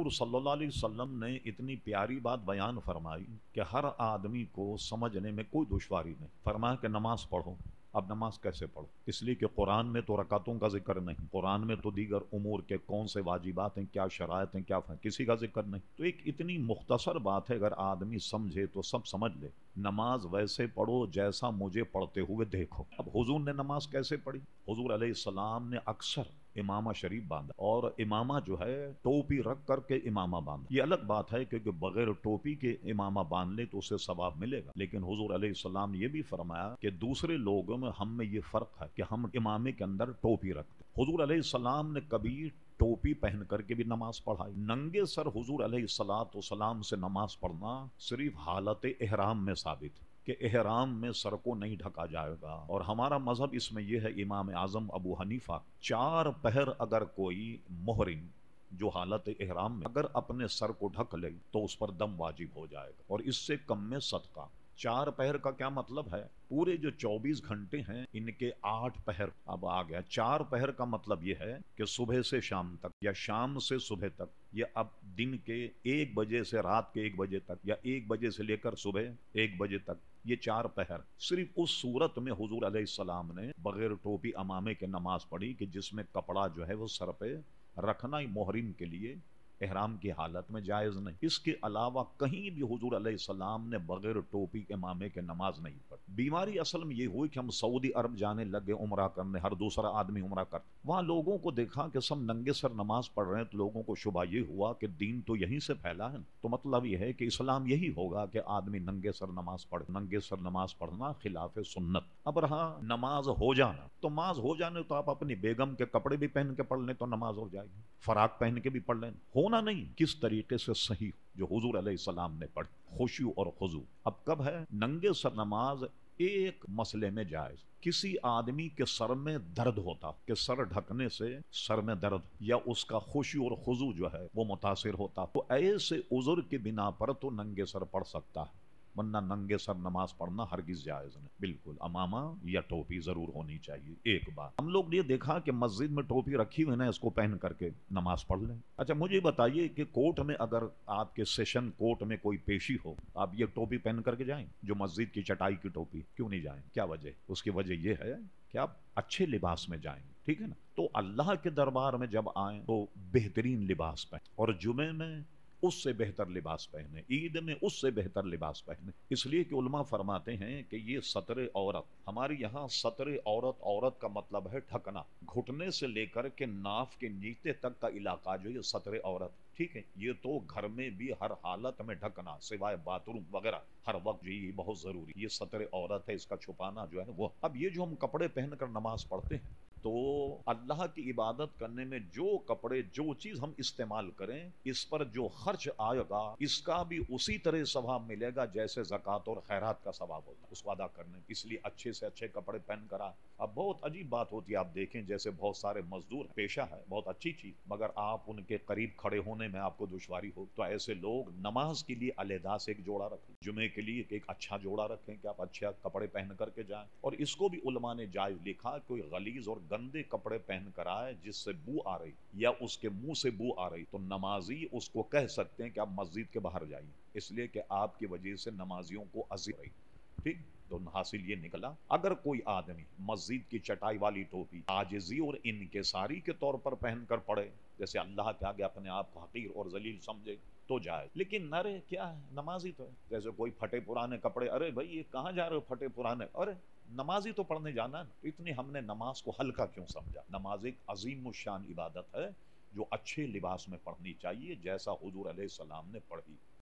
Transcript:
हुजूर सल्लल्लाहु अलैहि वसल्लम ने इतनी प्यारी बात बयान फरमाई कि हर आदमी को समझने में कोई दुश्वारी नहीं। फरमाया कि नमाज पढ़ो। अब नमाज कैसे पढ़ो? इसलिए कि कुरान में तो रकातों का जिक्र नहीं, कुरान में तो दीगर उमूर के कौन से वाजिबात हैं, क्या शरायत हैं, क्या किसी का जिक्र नहीं। तो एक इतनी मुख्तसर बात है, अगर आदमी समझे तो सब समझ ले। नमाज वैसे पढ़ो जैसा मुझे पढ़ते हुए देखो। अब हुजूर ने नमाज कैसे पढ़ी? हुजूर अलैहिस्सलाम ने अक्सर इमामा शरीफ बांधा, और इमामा जो है टोपी रख करके इमामा बांधा। ये अलग बात है क्योंकि बगैर टोपी के इमामा बांध ले तो उसे सवाब मिलेगा, लेकिन हुजूर अलैहिस्सलाम ने ये भी फरमाया कि दूसरे लोगों में हम में ये फर्क है कि हम इमामे के अंदर टोपी रखते। हुजूर अलैहिस्सलाम ने कभी टोपी पहन करके भी नमाज पढ़ाई। नंगे सर हुजूर अलैहिस्सलाम से नमाज पढ़ना सिर्फ हालत एहराम में साबित है कि एहराम में सर को नहीं ढका जाएगा। और हमारा मजहब इसमें यह है, इमाम आजम अबू हनीफा 4 पहर अगर कोई मुहरिम जो हालत एहराम में अगर अपने सर को ढक ले तो उस पर दम वाजिब हो जाएगा, और इससे कम में सदका। 4 पहर का क्या मतलब है? पूरे जो 24 घंटे हैं इनके 8 पहर अब आ गया। 4 पहर का मतलब यह है कि सुबह से शाम तक या शाम से सुबह तक, या अब दिन के 1 बजे से रात के 1 बजे तक, या 1 बजे से लेकर सुबह 1 बजे तक, ये 4 पहर सिर्फ उस सूरत में हुजूर अलैहिस्सलाम ने बगैर टोपी अमामे के नमाज पढ़ी कि जिसमें कपड़ा जो है वो सर पे रखना ही मुहरिम के लिए एहराम की हालत में जायज नहीं। इसके अलावा कहीं भी हुजूर अलैहिस्सलाम ने बगैर टोपी के इमामे के नमाज नहीं पढ़ी। बीमारी असल में ये हुई कि हम सऊदी अरब जाने लगे उम्रा करने, हर दूसरा आदमी उम्रा कर, वहां लोगों को देखा कि सब नंगे सर नमाज पढ़ रहे हैं, तो लोगों को शुबा ये हुआ कि दीन तो यहीं से फैला है, तो मतलब ये है कि इस्लाम यही होगा कि आदमी नंगे सर नमाज पढ़े। नंगे सर नमाज पढ़ना खिलाफ सुन्नत। अब रहा नमाज हो जाना, तो नमाज हो जाने तो आप अपनी बेगम के कपड़े भी पहन के पढ़ लें तो नमाज हो जाएगी, फराक पहन के भी पढ़ लें। होना नहीं, किस तरीके से सही जो हुजूर अलैहिस्सलाम ने पढ़ी, खुशू और खुजू। अब कब है नंगे सर नमाज? एक मसले में जायज, किसी आदमी के सर में दर्द होता कि सर ढकने से सर में दर्द, या उसका खुशू और खुजू जो है वो मुतासिर होता, तो ऐसे उज़ुर के बिना पर तो नंगे सर पढ़ सकता है, वरना नंगे सर नमाज पढ़ना हरगिज जायज नहीं। बिल्कुल अमामा या टोपी जरूर होनी चाहिए। एक बात हम लोग ने देखा कि मस्जिद में टोपी रखी हुई ना, इसको पहन करके नमाज पढ़ लें। अच्छा मुझे बताइए कि कोर्ट में अगर आपके सेशन कोर्ट में कोई पेशी हो, आप ये टोपी पहन करके जाएं, जो मस्जिद की चटाई की टोपी? क्यों नहीं जाएं? क्या वजह? उसकी वजह यह है कि आप अच्छे लिबास में जाएं, ठीक है ना। तो अल्लाह के दरबार में जब आए तो बेहतरीन लिबास पहने, और जुमे में उससे बेहतर लिबास पहने, ईद में उससे बेहतर लिबास पहने। इसलिए कि उलमा फरमाते हैं कि ये सतरे औरत, हमारे यहाँ सतरे औरत, औरत का मतलब है ढकना, घुटने से लेकर के नाफ के नीचे तक का इलाका जो ये सतरे औरत, ठीक है। ये तो घर में भी हर हालत में ढकना, सिवाय बाथरूम वगैरह, हर वक्त ये बहुत जरूरी, ये सतरे औरत है, इसका छुपाना जो है वो। अब ये जो हम कपड़े पहनकर नमाज पढ़ते हैं, तो अल्लाह की इबादत करने में जो कपड़े, जो चीज हम इस्तेमाल करें, इस पर जो खर्च आएगा इसका भी उसी तरह सवाब मिलेगा जैसे ज़कात और खैरात का सवाब होता है उसको अदा करने। इसलिए अच्छे से अच्छे कपड़े पहन कर आए। अब बहुत अजीब बात होती है, आप देखें जैसे बहुत सारे मजदूर, पेशा है बहुत अच्छी चीज, मगर आप उनके करीब खड़े होने में आपको दुश्वारी हो, तो ऐसे लोग नमाज के लिए अलहदा से एक जोड़ा रखें, जुमे के लिए एक अच्छा जोड़ा रखें कि आप अच्छे कपड़े पहन करके जाएं। और इसको भी उलमा ने जायज लिखा, कोई गलीज और गंदे कपड़े पहन कर आए जिससे बू आ रही या उसके मुंह से बू आ रही, तो नमाजी उसको कह सकते हैं कि आप मस्जिद के बाहर जाइए, इसलिए कि आपकी वजह से नमाजियों को अज़ी रही। ठीक, तो हासिल ये निकला, अगर कोई आदमी मस्जिद की चटाई वाली टोपी आजिजी और इनकिसारी के तौर पर पहनकर पड़े, जैसे अल्लाह के आगे अपने आप को हकीर और जलील समझे, तो जाए। लेकिन नरे क्या है, नमाजी तो है। जैसे कोई फटे पुराने कपड़े, अरे भाई ये कहाँ जा रहे हो फटे पुराने, अरे नमाजी तो पढ़ने जाना है। तो इतनी हमने नमाज को हल्का क्यों समझा? नमाज एक अजीम शान इबादत है जो अच्छे लिबास में पढ़नी चाहिए, जैसा हुजूर अलैहिस्सलाम ने पढ़ी।